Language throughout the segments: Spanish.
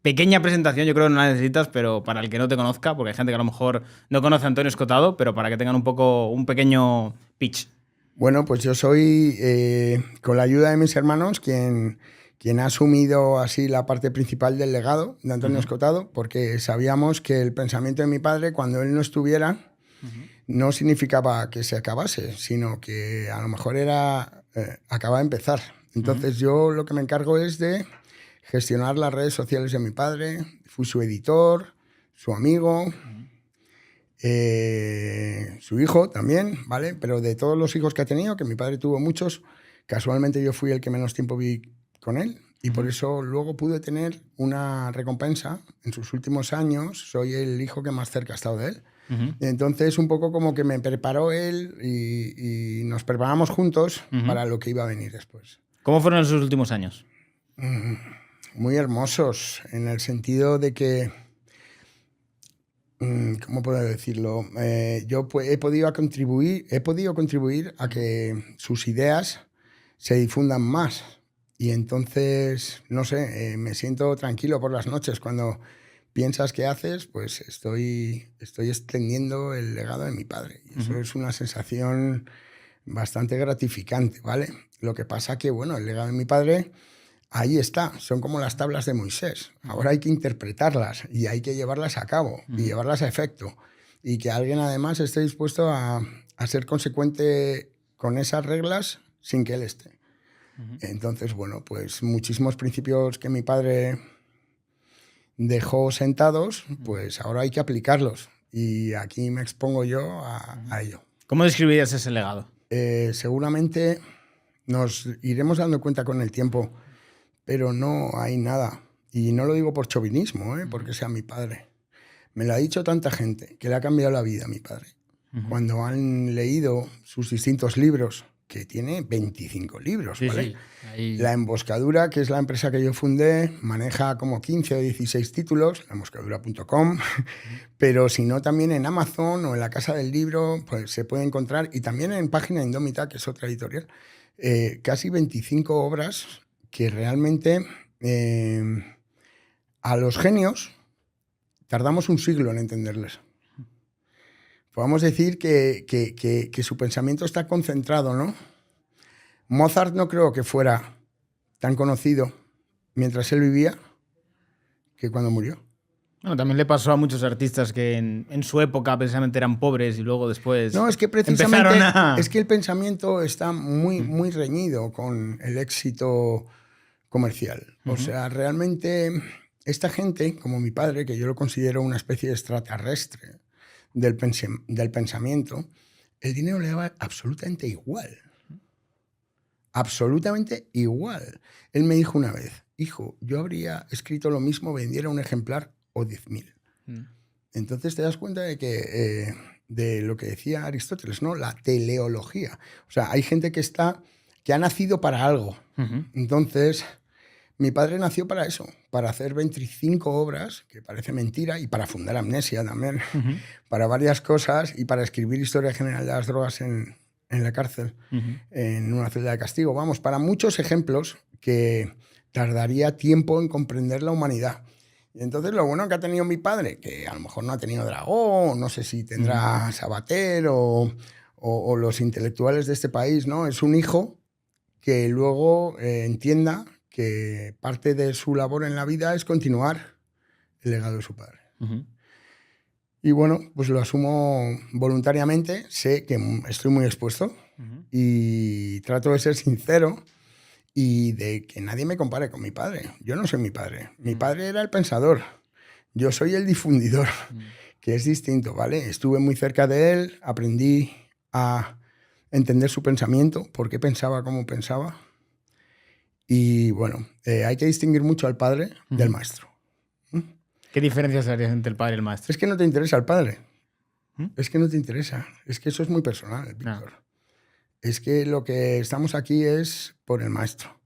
pequeña presentación, yo creo que no la necesitas, pero para el que no te conozca, porque hay gente que a lo mejor no conoce a Antonio Escotado, pero para que tengan un pequeño pitch. Bueno, pues yo soy, con la ayuda de mis hermanos, quien ha asumido así la parte principal del legado de Antonio Escotado, porque sabíamos que el pensamiento de mi padre, cuando él no estuviera, no significaba que se acabase, sino que a lo mejor era acaba de empezar. Entonces yo lo que me encargo es de gestionar las redes sociales de mi padre. Fui su editor, su amigo, su hijo también, ¿vale? Pero de todos los hijos que ha tenido, que mi padre tuvo muchos, casualmente yo fui el que menos tiempo vi con él y por eso luego pude tener una recompensa. En sus últimos años soy el hijo que más cerca ha estado de él. Entonces, un poco como que me preparó él y nos preparamos juntos para lo que iba a venir después. ¿Cómo fueron sus últimos años? Muy hermosos, en el sentido de que, ¿cómo puedo decirlo? Yo he podido contribuir a que sus ideas se difundan más. Y entonces, no sé, me siento tranquilo por las noches cuando piensas qué haces, pues estoy extendiendo el legado de mi padre. Y eso es una sensación bastante gratificante, ¿vale? Lo que pasa que, bueno, el legado de mi padre, ahí está, son como las tablas de Moisés. Ahora hay que interpretarlas y hay que llevarlas a cabo y llevarlas a efecto. Y que alguien además esté dispuesto a ser consecuente con esas reglas sin que él esté. Entonces, bueno, pues muchísimos principios que mi padre dejó sentados, pues ahora hay que aplicarlos. Y aquí me expongo yo a ello. ¿Cómo describirías ese legado? Seguramente nos iremos dando cuenta con el tiempo, pero no hay nada. Y no lo digo por chauvinismo, porque sea mi padre. Me lo ha dicho tanta gente que le ha cambiado la vida a mi padre. Cuando han leído sus distintos libros, que tiene 25 libros, ¿vale? Sí. Ahí... La Emboscadura, que es la empresa que yo fundé, maneja como 15 o 16 títulos, laemboscadura.com, pero si no, también en Amazon o en la Casa del Libro, pues se puede encontrar, y también en Página Indómita, que es otra editorial, casi 25 obras que realmente a los genios tardamos un siglo en entenderles. Podemos decir que su pensamiento está concentrado, ¿no? Mozart no creo que fuera tan conocido mientras él vivía que cuando murió. Bueno, también le pasó a muchos artistas que en su época precisamente eran pobres y luego después No, es que precisamente empezaron a... es que el pensamiento está muy reñido con el éxito comercial. O sea, realmente esta gente, como mi padre, que yo lo considero una especie de extraterrestre del pensamiento, el dinero le daba absolutamente igual. Absolutamente igual. Él me dijo una vez, hijo, yo habría escrito lo mismo, vendiera un ejemplar o 10.000. Entonces te das cuenta de que de lo que decía Aristóteles, ¿no? La teleología. O sea, hay gente que ha nacido para algo. Entonces, mi padre nació para eso, para hacer 25 obras, que parece mentira, y para fundar Amnesia también, para varias cosas, y para escribir Historia General de las Drogas en la cárcel, en una celda de castigo. Vamos, para muchos ejemplos que tardaría tiempo en comprender la humanidad. Y entonces lo bueno que ha tenido mi padre, que a lo mejor no ha tenido Dragó, no sé si tendrá Sabater o los intelectuales de este país, ¿no? Es un hijo que luego entienda que parte de su labor en la vida es continuar el legado de su padre. Y bueno, pues lo asumo voluntariamente, sé que estoy muy expuesto y trato de ser sincero y de que nadie me compare con mi padre. Yo no soy mi padre. Mi padre era el pensador. Yo soy el difundidor, que es distinto, ¿vale? Estuve muy cerca de él, aprendí a entender su pensamiento, por qué pensaba como pensaba. Y bueno, hay que distinguir mucho al padre del maestro. ¿Qué diferencias harías entre el padre y el maestro? Es que no te interesa el padre. Es que no te interesa. Es que eso es muy personal, Víctor. Es que lo que estamos aquí es por el maestro,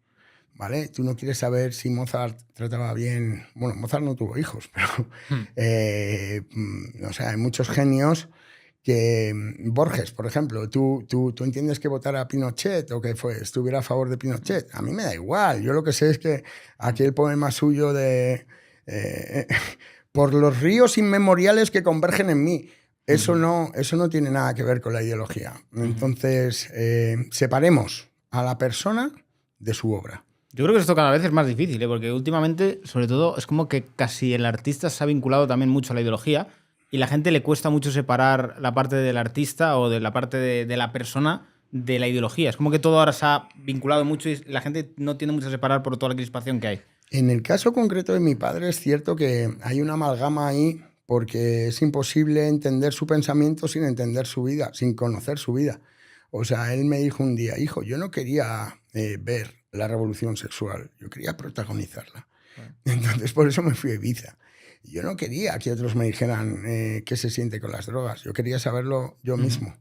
¿vale? Tú no quieres saber si Mozart trataba bien... Bueno, Mozart no tuvo hijos, pero... o sea, hay muchos genios que... Borges, por ejemplo, ¿tú entiendes que votara a Pinochet o que estuviera a favor de Pinochet? A mí me da igual. Yo lo que sé es que aquí el poema suyo de por los ríos inmemoriales que convergen en mí. Eso no tiene nada que ver con la ideología. Entonces, separemos a la persona de su obra. Yo creo que esto cada vez es más difícil, ¿eh? Porque últimamente, sobre todo, es como que casi el artista se ha vinculado también mucho a la ideología y la gente le cuesta mucho separar la parte del artista o de la parte de la persona de la ideología. Es como que todo ahora se ha vinculado mucho y la gente no tiene mucho a separar por toda la crispación que hay. En el caso concreto de mi padre es cierto que hay una amalgama ahí porque es imposible entender su pensamiento sin entender su vida, sin conocer su vida. O sea, él me dijo un día, hijo, yo no quería ver la revolución sexual, yo quería protagonizarla. Bueno. Entonces por eso me fui a Ibiza. Yo no quería que otros me dijeran qué se siente con las drogas, yo quería saberlo yo mismo.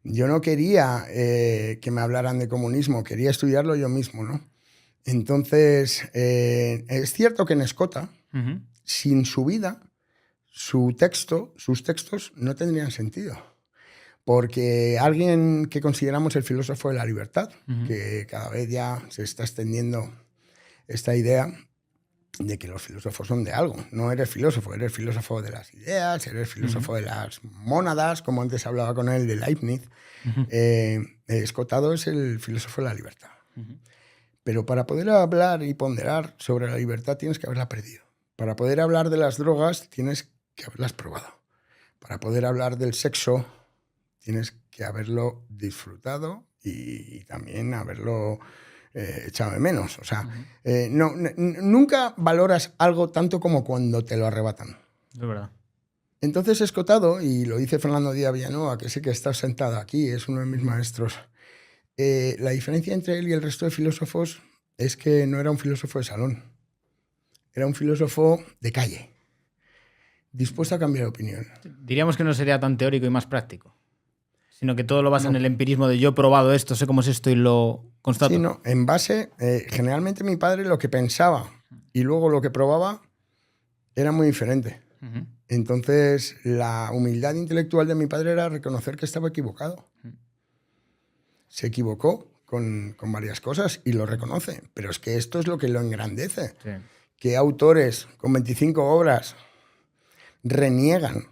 Yo no quería que me hablaran de comunismo, quería estudiarlo yo mismo, ¿no? Entonces, es cierto que en Escota, sin su vida, sus textos no tendrían sentido. Porque alguien que consideramos el filósofo de la libertad, que cada vez ya se está extendiendo esta idea de que los filósofos son de algo. No eres filósofo de las ideas, eres filósofo de las mónadas, como antes hablaba con él de Leibniz. Escotado es el filósofo de la libertad. Pero para poder hablar y ponderar sobre la libertad tienes que haberla perdido. Para poder hablar de las drogas tienes que haberlas probado. Para poder hablar del sexo tienes que haberlo disfrutado y también haberlo echado de menos. O sea, nunca valoras algo tanto como cuando te lo arrebatan. Es verdad. Entonces Escotado, y lo dice Fernando Díaz Villanueva, que sé que está sentado aquí, es uno de mis maestros, la diferencia entre él y el resto de filósofos es que no era un filósofo de salón, era un filósofo de calle, dispuesto a cambiar de opinión. Diríamos que no sería tan teórico y más práctico, sino que todo lo basa en el empirismo de yo he probado esto, sé cómo es esto y lo constato. Sí, no, en base, generalmente mi padre lo que pensaba y luego lo que probaba era muy diferente. Entonces, la humildad intelectual de mi padre era reconocer que estaba equivocado. Se equivocó con varias cosas y lo reconoce, pero es que esto es lo que lo engrandece. Sí. Que autores con 25 obras reniegan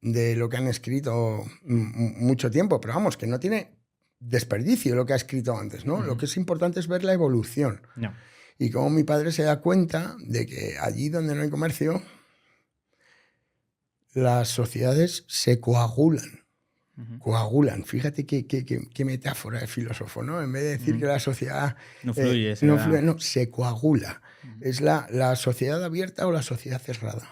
de lo que han escrito mucho tiempo, pero vamos, que no tiene desperdicio lo que ha escrito antes, ¿no? Lo que es importante es ver la evolución. No. Y cómo mi padre se da cuenta de que allí donde no hay comercio, las sociedades se coagulan. Coagulan. Fíjate qué metáfora de filósofo, ¿no? En vez de decir que la sociedad no fluye, no, se coagula. Es la sociedad abierta o la sociedad cerrada.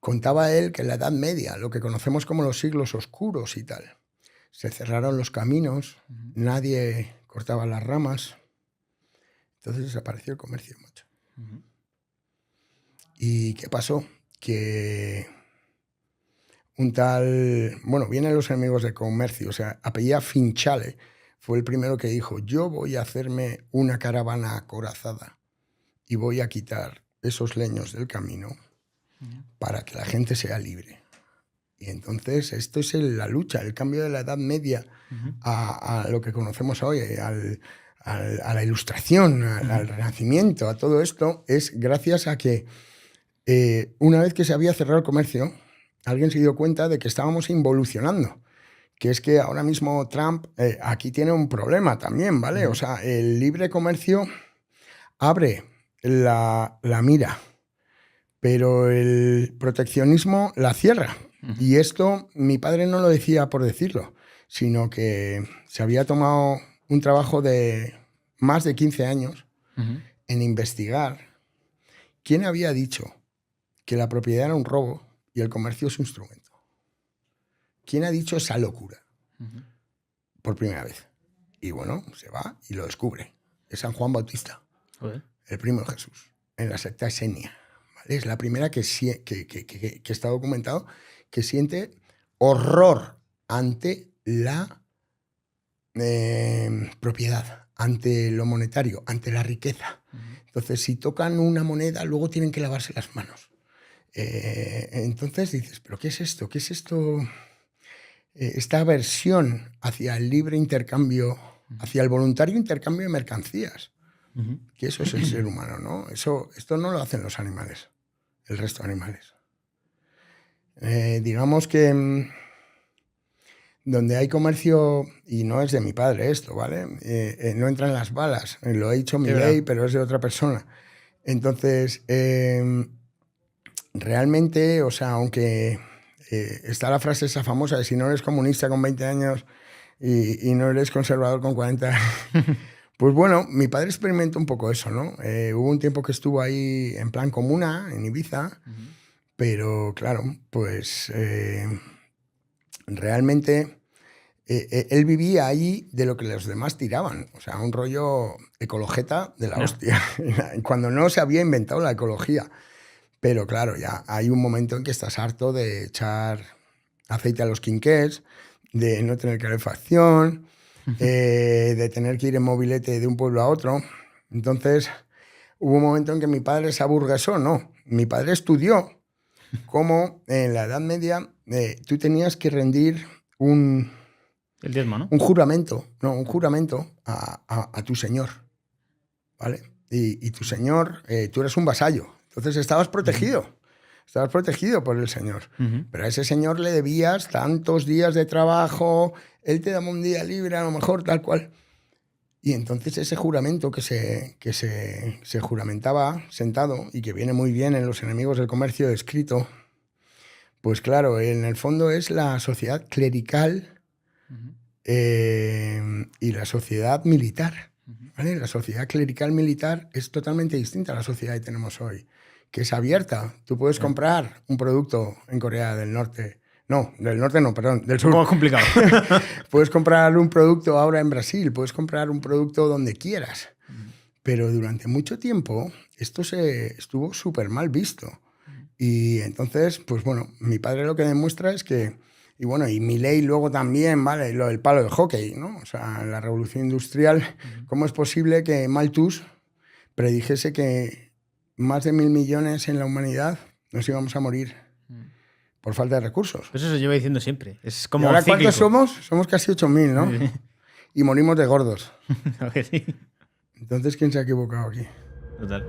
Contaba él que en la Edad Media, lo que conocemos como los siglos oscuros y tal, se cerraron los caminos, nadie cortaba las ramas, entonces desapareció el comercio, macho. ¿Y qué pasó? Que un tal, bueno, vienen los enemigos del comercio, o sea, apellida Finchale, fue el primero que dijo, yo voy a hacerme una caravana acorazada y voy a quitar esos leños del camino para que la gente sea libre. Y entonces esto es la lucha, el cambio de la Edad Media a lo que conocemos hoy, a la Ilustración, al Renacimiento, a todo esto, es gracias a que una vez que se había cerrado el comercio, alguien se dio cuenta de que estábamos involucionando, que es que ahora mismo Trump aquí tiene un problema también, ¿vale? O sea, el libre comercio abre la mira, pero el proteccionismo la cierra. Y esto mi padre no lo decía por decirlo, sino que se había tomado un trabajo de más de 15 años en investigar quién había dicho que la propiedad era un robo y el comercio es un instrumento. ¿Quién ha dicho esa locura? Por primera vez. Y bueno, se va y lo descubre. Es San Juan Bautista, el primo de Jesús, en la secta Esenia. ¿Vale? Es la primera que está documentado que siente horror ante la propiedad, ante lo monetario, ante la riqueza. Entonces, si tocan una moneda, luego tienen que lavarse las manos. Entonces dices, ¿pero qué es esto? ¿Qué es esto? Esta aversión hacia el libre intercambio, hacia el voluntario intercambio de mercancías. Que eso es el ser humano, ¿no? Esto no lo hacen los animales. el resto de animales. Digamos que donde hay comercio, y no es de mi padre esto, ¿vale? No entran las balas, lo ha dicho Milei, pero es de otra persona. Entonces, realmente, o sea, aunque está la frase esa famosa de si no eres comunista con 20 años y no eres conservador con 40, pues bueno, mi padre experimentó un poco eso, ¿no? Hubo un tiempo que estuvo ahí en plan comuna, en Ibiza, pero claro, pues realmente él vivía allí de lo que los demás tiraban, o sea, un rollo ecologeta de la hostia, cuando no se había inventado la ecología. Pero claro, ya hay un momento en que estás harto de echar aceite a los quinqués, de no tener calefacción, de tener que ir en mobilete de un pueblo a otro. Entonces, hubo un momento en que mi padre se aburguesó. No, mi padre estudió cómo en la Edad Media tú tenías que rendir el diezmo, ¿no? un juramento a tu señor, ¿vale? Y tu señor, tú eres un vasallo. Entonces estabas protegido. Estabas protegido por el señor. Pero a ese señor le debías tantos días de trabajo, él te daba un día libre, a lo mejor, tal cual. Y entonces ese juramento que se juramentaba sentado y que viene muy bien en Los enemigos del comercio escrito, pues claro, en el fondo es la sociedad clerical y la sociedad militar. ¿Vale? La sociedad clerical militar es totalmente distinta a la sociedad que tenemos hoy, que es abierta. Tú puedes comprar un producto en Corea del Norte. No, del norte no, perdón, del sur. Un poco complicado. Puedes comprar un producto ahora en Brasil, puedes comprar un producto donde quieras. Pero durante mucho tiempo esto estuvo súper mal visto. Y entonces, pues bueno, mi padre lo que demuestra es que, y bueno, y Milei luego también, ¿vale? Lo del palo de hockey, ¿no? O sea, la revolución industrial, ¿cómo es posible que Malthus predijese que más de 1.000 millones en la humanidad nos íbamos a morir por falta de recursos? Eso se lleva diciendo siempre. Es como ¿Y ahora cíclico. cuántos somos? Somos casi 8.000, ¿no? Sí. Y morimos de gordos. A ver, sí. Entonces, ¿quién se ha equivocado aquí? Total.